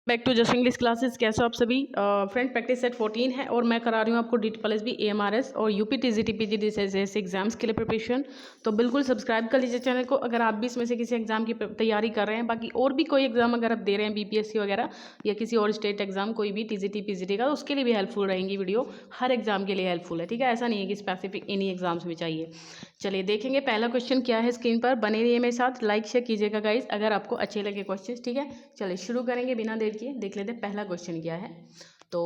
Back to just English classes. कैसे हो आप सभी फ्रेंड? प्रैक्टिस सेट 14 है और मैं करा रही हूँ आपको DTPLSB AMRS और UP TGT PG DCS exams के लिए प्रिपरेशन। तो बिल्कुल सब्सक्राइब कर लीजिए चैनल को अगर आप भी इसमें से किसी एग्जाम की तैयारी कर रहे हैं। बाकी और भी कोई एग्जाम अगर आप दे रहे हैं BPSC वगैरह या किसी और स्टेट एग्जाम कोई भी TGT PGT का, तो उसके लिए भी हेल्पफुल रहेंगी वीडियो। हर एग्जाम के लिए हेल्पफुल है, ठीक है। ऐसा नहीं है कि स्पेसिफिक इन्हीं एग्जाम्स में चाहिए। चलिए देखेंगे पहला क्वेश्चन क्या है स्क्रीन पर। बने रहिए मेरे साथ, लाइक शेयर कीजिएगा गाइस अगर आपको अच्छे लगे क्वेश्चन, ठीक है। चलिए शुरू करेंगे बिना देर किए, देख लेते हैं पहला क्वेश्चन क्या है। तो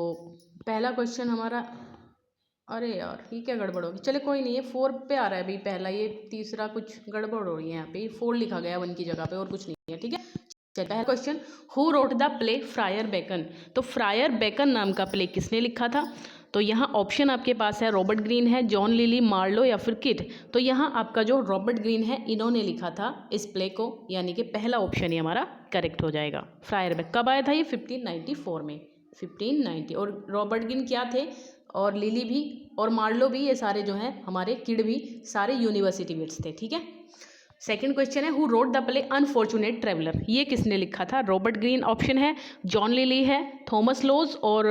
पहला क्वेश्चन हमारा, अरे यार ये क्या गड़बड़ होगी। चलिए कोई नहीं, ये 4 पे आ रहा है अभी पहला, ये तीसरा कुछ गड़बड़ हो रही है यहाँ पे। 4 लिखा गया 1 की जगह पे और कुछ नहीं है, ठीक है। चलिए पहला question, who wrote the play Friar Bacon. तो फ्रायर बेकन नाम का प्ले किसने लिखा था? तो यहाँ ऑप्शन आपके पास है रॉबर्ट ग्रीन है, जॉन लिली, मार्लो या फिर किड। तो यहाँ आपका जो रॉबर्ट ग्रीन है इन्होंने लिखा था इस प्ले को, यानी कि पहला ऑप्शन ही हमारा करेक्ट हो जाएगा। फ्रायर बेकन कब आया था? ये 1594 में, 1590। और रॉबर्ट ग्रीन क्या थे, और लिली भी और मार्लो भी, ये सारे जो हैं हमारे किड भी सारे यूनिवर्सिटी मेट्स थे, ठीक है। सेकंड क्वेश्चन है, who wrote the play unfortunate traveller. ये किसने लिखा था? रॉबर्ट ग्रीन ऑप्शन है, जॉन लिली है, थॉमस लोज और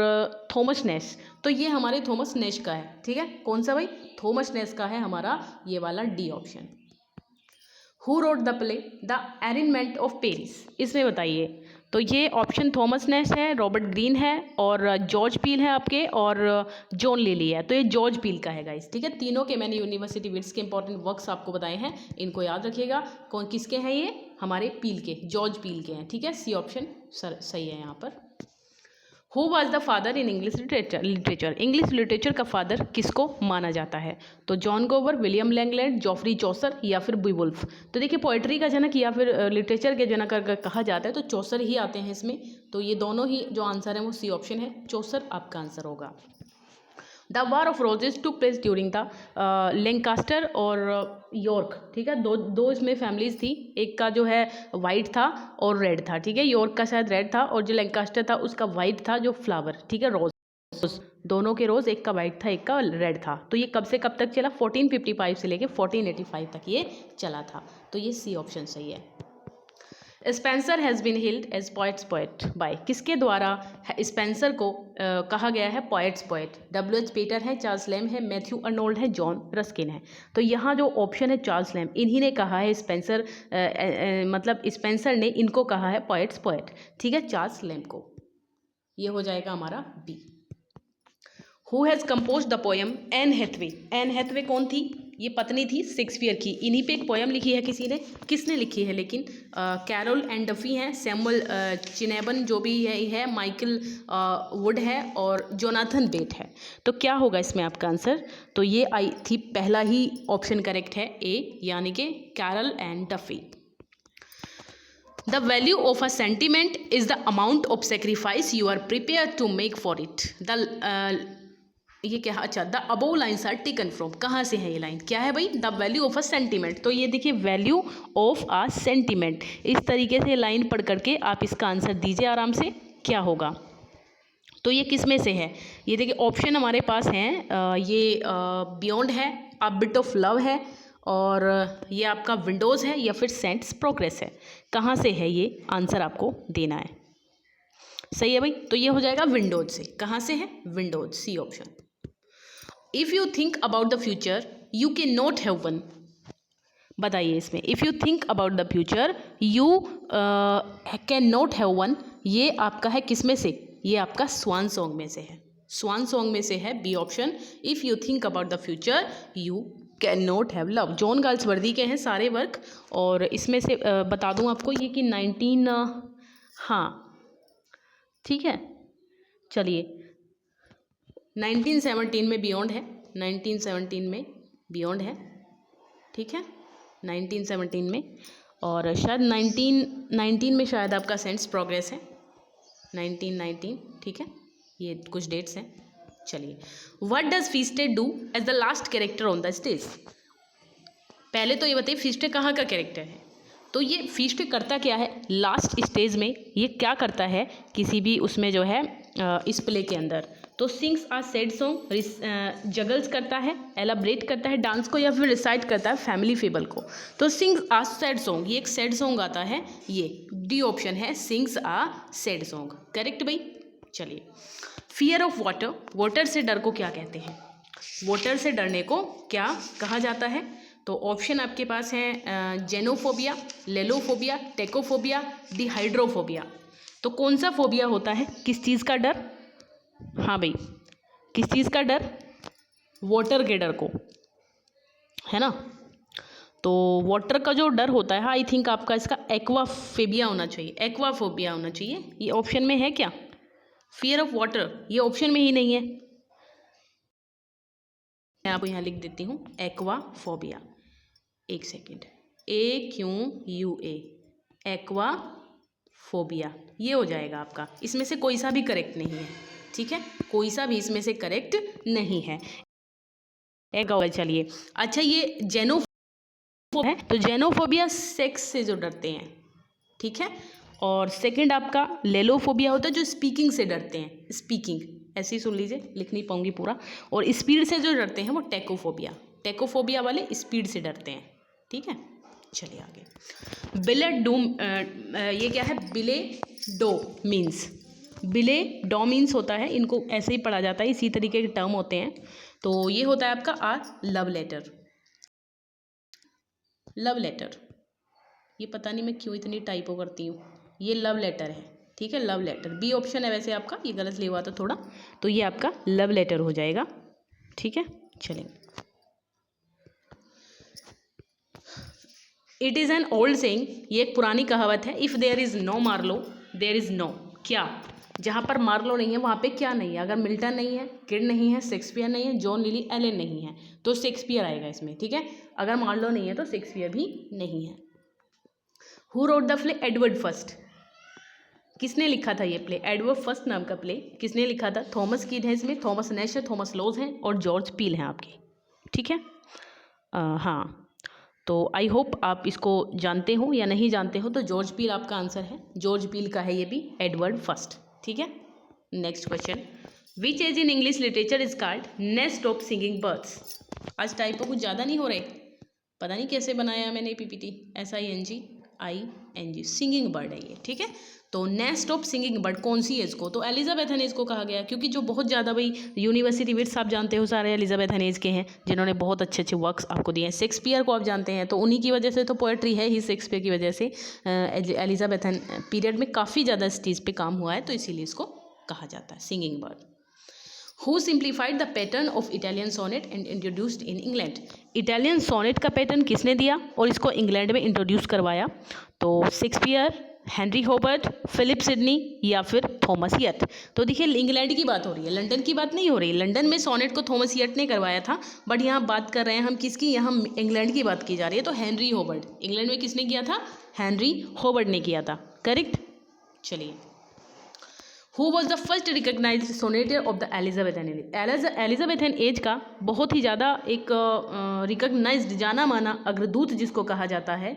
थॉमस नेश। तो ये हमारे थॉमस नेश का है, ठीक है। कौन सा भाई? थॉमस नेश का है हमारा ये वाला D option. Who wrote the play the arrangement of Paris, इसमें बताइए। तो ये ऑप्शन थॉमस नेश है, रॉबर्ट ग्रीन है और जॉर्ज पील है आपके, और जॉन लिली है। तो ये जॉर्ज पील का है गाइस, ठीक है। तीनों के मैंने यूनिवर्सिटी विट्स के इंपॉर्टेंट वर्क्स आपको बताए हैं, इनको याद रखिएगा। कौन किसके हैं ये? हमारे पील के, जॉर्ज पील के हैं, ठीक है। सी ऑप्शन सही है यहाँ पर। Who was the father in English literature. English literature का फादर किसको माना जाता है? तो जॉन गोवर, विलियम लैंगलैंड, जॉफरी चौसर या फिर बीवुल्फ। तो देखिए पोएट्री का जनक या फिर लिटरेचर के जनक अगर कहा जाता है तो चौसर ही आते हैं इसमें। तो ये दोनों ही जो आंसर है वो सी ऑप्शन है, चौसर आपका आंसर होगा। The war of roses took place during the Lancaster और यॉर्क, ठीक है। दो इसमें फैमिलीज थी, एक का जो है वाइट था और रेड था, ठीक है। यॉर्क का शायद रेड था और जो लैंकास्टर था उसका वाइट था, जो फ्लावर, ठीक है, रोज। दोनों के रोज, एक का वाइट था एक का रेड था। तो ये कब से कब तक चला? 1455 से लेके 1485 तक ये चला था। तो ये सी ऑप्शन सही है। Spenser has been held as poet's poet by, किसके द्वारा स्पेंसर को कहा गया है पोएट्स पोएट? WH पीटर है, चार्ल्स लैम है, मैथ्यू अर्नोल्ड है, जॉन रस्किन है। तो यहाँ जो ऑप्शन है चार्ल्स लैम, इन्हीं ने कहा है स्पेंसर, मतलब स्पेंसर ने इनको कहा है पोएट्स पोएट, ठीक है, चार्ल्स लैम को। ये हो जाएगा हमारा B. Who has compose the poem Anne Hathaway. Anne Hathaway कौन थी? ये पत्नी थी शेक्सपियर की। इन्हीं पे एक पोएम लिखी है किसी ने, किसने लिखी है लेकिन? कैरोल एंड डफी हैं, सैमुअल चिनेबन जो भी है, माइकल वुड है और जोनाथन बेट है। तो क्या होगा इसमें आपका आंसर? तो ये आई थी, पहला ही ऑप्शन करेक्ट है, ए, यानी कि Carol and Duffy. The value of a sentiment is the amount of sacrifice you are prepare to make for it. The ये क्या? अच्छा, the above lines are taken from, कहाँ से है ये लाइन? क्या है भाई? The value of a sentiment. तो ये देखिए, वैल्यू ऑफ अ सेंटीमेंट, इस तरीके से लाइन पढ़ करके आप इसका आंसर दीजिए आराम से, क्या होगा? तो ये किस में से है? ये देखिए ऑप्शन हमारे पास हैं, ये बियॉन्ड है, अ बिट ऑफ लव है, और ये आपका विंडोज़ है या फिर सेंट्स प्रोग्रेस है। कहाँ से है ये आंसर आपको देना है। सही है भाई, तो ये हो जाएगा विंडोज से। कहाँ से है? Windows, C option. If you think about the future you can not have one. बताइए इसमें, if you think about the future you can not have one, ये आपका है किस में से? ये आपका स्वान सॉन्ग में से है, स्वान सॉन्ग में से है, B option. If you think about the future you can not have love. John Galsworthy के हैं सारे वर्क, और इसमें से बता दूं आपको ये कि 19 हाँ ठीक है, चलिए 1917 में बियॉन्ड है, 1917 में बियॉन्ड है, ठीक है, 1917 में, और शायद 1919 में शायद आपका सेंट्स प्रोग्रेस है, 1919, ठीक है। ये कुछ डेट्स हैं। चलिए, what does Feste do as the last character on the stage. पहले तो ये बताइए फीस्टे कहाँ का कैरेक्टर है? तो ये फीस्टे करता क्या है लास्ट स्टेज में? ये क्या करता है किसी भी उसमें जो है इस प्ले के अंदर? तो सिंग्स आ सैड सॉन्ग, जगल्स करता है, एलाब्रेट करता है डांस को, या फिर रिसाइट करता है फैमिली फेबल को। तो सिंग्स आ सैड सॉन्ग, ये एक सैड सॉन्ग आता है, ये डी ऑप्शन है sings a sad song. Correct भाई। चलिए, फियर ऑफ वाटर, वाटर से डर को क्या कहते हैं? वाटर से डरने को क्या कहा जाता है? तो ऑप्शन आपके पास है जेनोफोबिया, लेलोफोबिया, टेकोफोबिया, डिहाइड्रोफोबिया। तो कौन सा फोबिया होता है? किस चीज़ का डर? हाँ भाई, किस चीज़ का डर? वाटर के डर को, है ना। तो वाटर का जो डर होता है, आई थिंक आपका इसका एक्वाफेबिया होना चाहिए, एक्वाफोबिया होना चाहिए। ये ऑप्शन में है क्या? फियर ऑफ वाटर ये ऑप्शन में ही नहीं है। मैं आपको यहाँ लिख देती हूँ एक्वाफोबिया। एक सेकेंड, AQUA, एक्वाफोबिया, ये हो जाएगा आपका। इसमें से कोई सा भी करेक्ट नहीं है, ठीक है, कोई सा भी इसमें से करेक्ट नहीं है। चलिए, अच्छा ये जेनोफोबिया है, तो जेनोफोबिया सेक्स से जो डरते हैं, ठीक है। और सेकंड आपका लेलोफोबिया होता है जो स्पीकिंग से डरते हैं, स्पीकिंग, ऐसे ही सुन लीजिए, लिख नहीं पाऊंगी पूरा। और स्पीड से जो डरते हैं वो टेकोफोबिया, टेकोफोबिया वाले स्पीड से डरते हैं, ठीक है। चलिए आगे। बिलेडो, ये क्या है? बिले डो मीन्स, बिले डो मीन्स होता है, इनको ऐसे ही पढ़ा जाता है, इसी तरीके के टर्म होते हैं। तो ये होता है आपका आ लव लेटर, लव लेटर। ये पता नहीं मैं क्यों इतनी टाइपो करती हूँ, ये लव लेटर है, ठीक है, लव लेटर। बी ऑप्शन है वैसे आपका, ये गलत लिया हुआ था थोड़ा, तो ये आपका लव लेटर हो जाएगा, ठीक है। चलें, it is an old saying, ये एक पुरानी कहावत है, if there is no Marlowe there is no, क्या? जहाँ पर मार्लो नहीं है वहाँ पे क्या नहीं है? अगर मिल्टन नहीं है, किड नहीं है, शेक्सपियर नहीं है, जॉन लिली एलन नहीं है, तो शेक्सपियर आएगा इसमें, ठीक है। अगर मार्लो नहीं है तो शेक्सपियर भी नहीं है। Who wrote the play? Edward first. किसने लिखा था ये प्ले? एडवर्ड फर्स्ट नाम का प्ले किसने लिखा था? थॉमस कीड है इसमें, थॉमस नैश है, थॉमस लॉज हैं और जॉर्ज पील हैं आपके, ठीक है। हाँ, तो आई होप आप इसको जानते हो, या नहीं जानते हो तो जॉर्ज पील आपका आंसर है, जॉर्ज पील का है ये भी, एडवर्ड फर्स्ट, ठीक है। Next question, which age in English literature is called nest of singing birds? आज टाइपो कुछ ज़्यादा नहीं हो रहे, पता नहीं कैसे बनाया मैंने PPT, SINGING, सिंगिंग बर्ड है ये, ठीक है। तो नेस्ट ऑफ सिंगिंग बर्ड कौन सी है इसको? तो एलिजाबेथन एज को कहा गया, क्योंकि जो बहुत ज़्यादा भाई यूनिवर्सिटी विट्स आप जानते हो सारे एलिजाबेथन एज के हैं, जिन्होंने बहुत अच्छे अच्छे वर्क्स आपको दिए हैं। शेक्सपियर को आप जानते हैं, तो उन्हीं की वजह से तो पोएट्री है ही, शेक्सपियर की वजह से एलिजाबेथन पीरियड में काफ़ी ज़्यादा इस चीज़ पर काम हुआ है, तो इसीलिए इसको कहा जाता है singing bird. Who simplified the pattern of Italian sonnet and introduced in England? Italian sonnet का पैटर्न किसने दिया और इसको इंग्लैंड में इंट्रोड्यूस करवाया? तो Shakespeare, Henry Hobart, Philip Sidney या फिर थॉमस यट। तो देखिए, इंग्लैंड की बात हो रही है, लंदन की बात नहीं हो रही। लंदन में सोनेट को थॉमस यट ने करवाया था, बट यहाँ बात कर रहे हैं हम किसकी? यहाँ इंग्लैंड की बात की जा रही है, तो हेनरी हॉबर्ट। इंग्लैंड में किसने किया था? हेनरी हॉबर्ट ने किया था, करेक्ट। चलिए, who was the first recognised sonneteer of the Elizabethan age? Elizabethan age का बहुत ही ज़्यादा एक रिकग्नाइज्ड, जाना माना अग्रदूत जिसको कहा जाता है,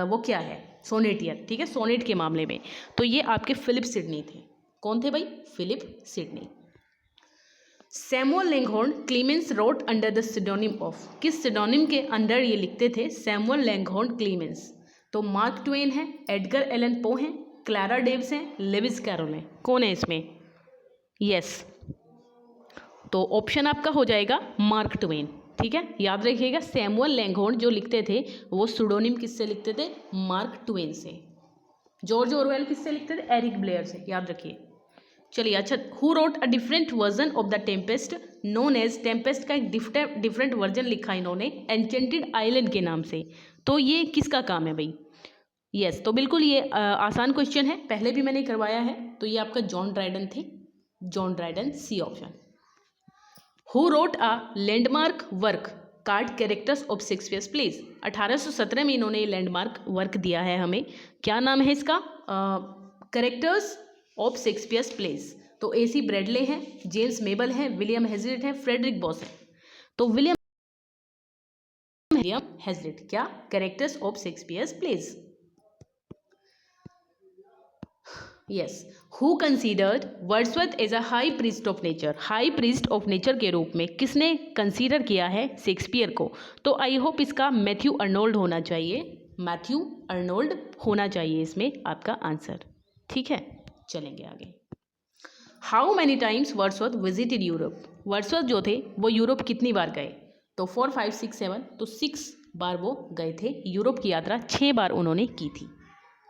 वो क्या है? सोनेटियर, ठीक है, सोनेट के मामले में। तो ये आपके फिलिप सिडनी थे। कौन थे भाई? Philip Sidney. Samuel Langhorne Clemens wrote under the pseudonym of? किस सिडोनिम के अंडर ये लिखते थे सैमुअल लैंगहॉर्न क्लीमेंस? तो मार्क ट्वेन है, एडगर एलन पो हैं, क्लारा डेव्स हैं, लेविस कैरोल हैं। कौन है इसमें? यस, तो ऑप्शन आपका हो जाएगा मार्क ट्वेन, ठीक है। याद रखिएगा, सैमुअल लैंगहॉर्न जो लिखते थे वो सुडोनिम किससे लिखते थे? मार्क ट्वेन से। जॉर्ज ऑरवेल किससे लिखते थे? एरिक ब्लेयर से, याद रखिए। चलिए, अच्छा, who wrote a different version of the Tempest known as? Tempest का एक डिफरेंट वर्जन लिखा इन्होंने एन्चेंटेड आइलैंड के नाम से। तो ये किसका काम है भाई? यस, तो बिल्कुल ये आसान क्वेश्चन है, पहले भी मैंने करवाया है। तो ये आपका जॉन ड्राइडन थे, John Dryden, C option. Who wrote a landmark work called characters of Shakespeare's plays? 1817 में इन्होंने लैंडमार्क वर्क दिया है हमें, क्या नाम है इसका? Characters of Shakespeare's plays. तो AC ब्रैडले हैं, जेम्स मेबल हैं, विलियम हेजलिट हैं, फ्रेडरिक बॉस हैं। तो विलियम हेजलिट, क्या? Characters of Shakespeare's plays. Yes, who considered Wordsworth as a high priest of nature? High priest of nature के रूप में किसने कंसीडर किया है शेक्सपियर को? तो आई होप इसका मैथ्यू अर्नोल्ड होना चाहिए, मैथ्यू अर्नोल्ड होना चाहिए इसमें आपका आंसर। ठीक है, चलेंगे आगे। How many times Wordsworth visited Europe? Wordsworth जो थे वो यूरोप कितनी बार गए? तो 4, 5, 6, 7, तो 6 बार वो गए थे। यूरोप की यात्रा 6 बार उन्होंने की थी।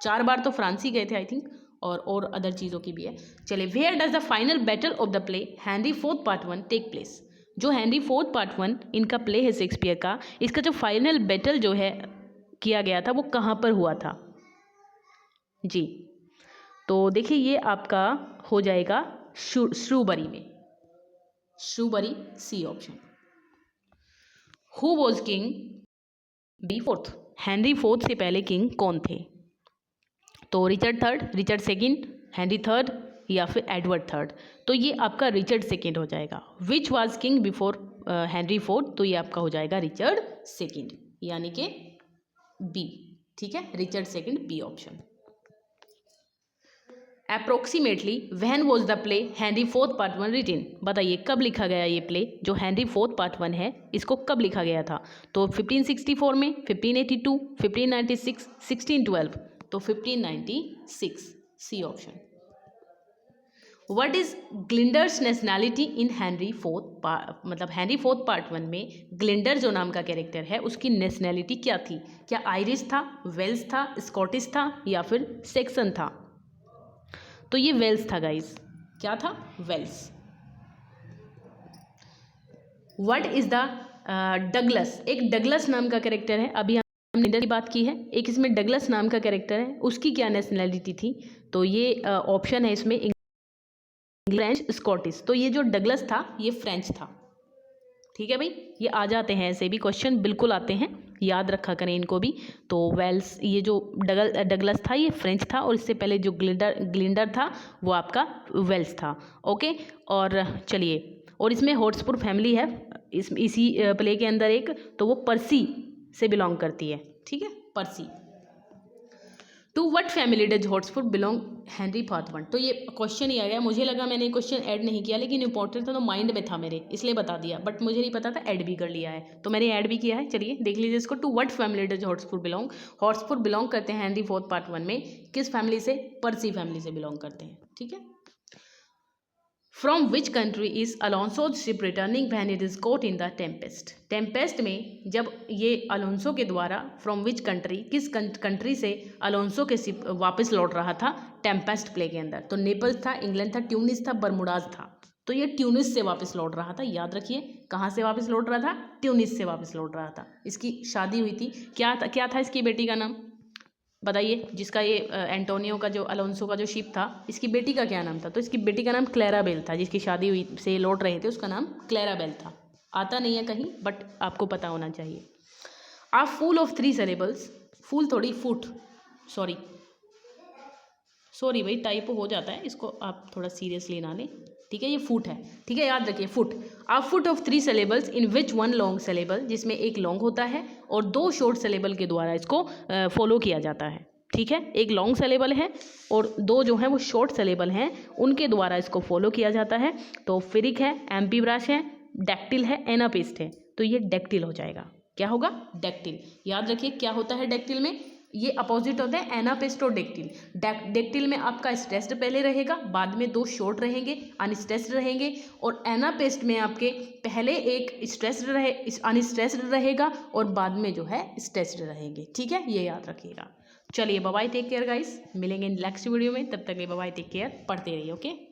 4 बार तो फ्रांस ही गए थे आई थिंक, और अदर चीज़ों की भी है। चले, where does the final battle of the play Henry fourth part 1 take place? जो हेनरी फोर्थ पार्ट 1 इनका प्ले है शेक्सपियर का, इसका जो फाइनल बैटल जो है किया गया था वो कहाँ पर हुआ था जी? तो देखिए ये आपका हो जाएगा श्रूबरी में, Shrewsbury, C option. Who was king before? Henry fourth से पहले किंग कौन थे? तो Richard third, Richard second, Henry third या फिर एडवर्ड थर्ड? तो ये आपका रिचर्ड सेकंड हो जाएगा। Which was king before Henry fourth? तो ये आपका हो जाएगा रिचर्ड सेकंड, यानी कि बी। ठीक है, Richard second, B option. Approximately when was the play Henry fourth part 1 written? बताइए कब लिखा गया ये प्ले जो हेनरी फोर्थ पार्ट 1 है, इसको कब लिखा गया था? तो 1564 में, 1582, 1596, 1612? तो 1596, C option. What is Glendower's nationality in Henry fourth मतलब हेनरी फोर्थ पार्ट 1 में ग्लिंडर जो नाम का कैरेक्टर है उसकी नेशनैलिटी क्या थी? क्या आयरिश था, वेल्स था, स्कॉटिश था या फिर सेक्सन था? तो ये वेल्स था गाइस। क्या था? Wales. What is the Douglas? एक डगलस नाम का कैरेक्टर है, अभी हमने ग्लिंडर की बात की है, एक इसमें डगलस नाम का कैरेक्टर है, उसकी क्या नेशनैलिटी थी? तो ये ऑप्शन है इसमें फ्रेंच, स्कॉटिश। तो ये जो डगलस था ये फ्रेंच था। ठीक है भाई, ये आ जाते हैं, ऐसे भी क्वेश्चन बिल्कुल आते हैं, याद रखा करें इनको भी। तो वेल्स, ये जो डगलस था ये फ्रेंच था, और इससे पहले जो ग्लिंडर था वो आपका वेल्स था। ओके, और चलिए, और इसमें हॉट्सपुर फैमिली है इसी प्ले के अंदर एक, तो वो पर्सी से बिलोंग करती है। ठीक है, Percy. To what family does Hotspur belong Henry part 1? तो ये क्वेश्चन ही आ गया, मुझे लगा मैंने क्वेश्चन ऐड नहीं किया, लेकिन इंपॉर्टेंट था तो माइंड में था मेरे, इसलिए बता दिया, बट मुझे नहीं पता था ऐड भी कर लिया है, तो मैंने ऐड भी किया है। चलिए देख लीजिए इसको। To what family does Hotspur belong? Hotspur belong करते हैं हेनरी फोर्थ पार्ट 1 में किस फैमिली से? पर्सी फैमिली से बिलोंग करते हैं। ठीक है। From which country is Alonso's ship returning when it is caught in the Tempest? Tempest में जब ये अलोंसो के द्वारा, फ्रॉम विच कंट्री, किस कंट्री से अलोंसो के शिप वापस लौट रहा था टेम्पेस्ट प्ले के अंदर? तो नेपल्स था, इंग्लैंड था, ट्यूनिस था, बरमुडाज था। तो ये ट्यूनिस से वापस लौट रहा था, याद रखिए। कहाँ से वापस लौट रहा था? ट्यूनिस से वापस लौट रहा था। इसकी शादी हुई थी, क्या था इसकी बेटी का नाम? बताइए, जिसका ये एंटोनियो का जो अलोंसो का जो शिप था, इसकी बेटी का क्या नाम था? तो इसकी बेटी का नाम क्लैराबेल था, जिसकी शादी हुई से लौट रहे थे उसका नाम क्लैराबेल था। आता नहीं है कहीं, बट आपको पता होना चाहिए। आ फूल ऑफ 3 सिलेबल्स, फूल थोड़ी फुट, सॉरी भाई, टाइप हो जाता है, इसको आप थोड़ा सीरियसली ना लें। ठीक है, ये फुट है। ठीक है, याद रखिए foot. A foot of 3 syllables in which 1 long syllable, जिसमें एक लॉन्ग होता है और 2 शॉर्ट सिलेबल के द्वारा इसको फॉलो किया जाता है। ठीक है, एक लॉन्ग सिलेबल है और 2 जो हैं वो शॉर्ट सिलेबल हैं, उनके द्वारा इसको फॉलो किया जाता है। तो फिरिक है, एम्पीब्राश है, डेक्टिल है, एनापिस्ट है। तो ये डेक्टिल हो जाएगा। क्या होगा? डेक्टिल। याद रखिए क्या होता है डेक्टिल में, ये अपोजिट होता है एनापेस्ट और डेक्टिल। डेक्टिल में आपका स्ट्रेस्ड पहले रहेगा, बाद में 2 शॉर्ट रहेंगे, अनस्ट्रेस्ड रहेंगे, और एनापेस्ट में आपके पहले एक अनस्ट्रेस्ड रहेगा और बाद में जो है स्ट्रेस्ड रहेंगे। ठीक है, ये याद रखिएगा। चलिए bye bye, take care guys, मिलेंगे नेक्स्ट वीडियो में, तब तक के बाय बाय, टेक केयर, पढ़ते रहिए। ओके।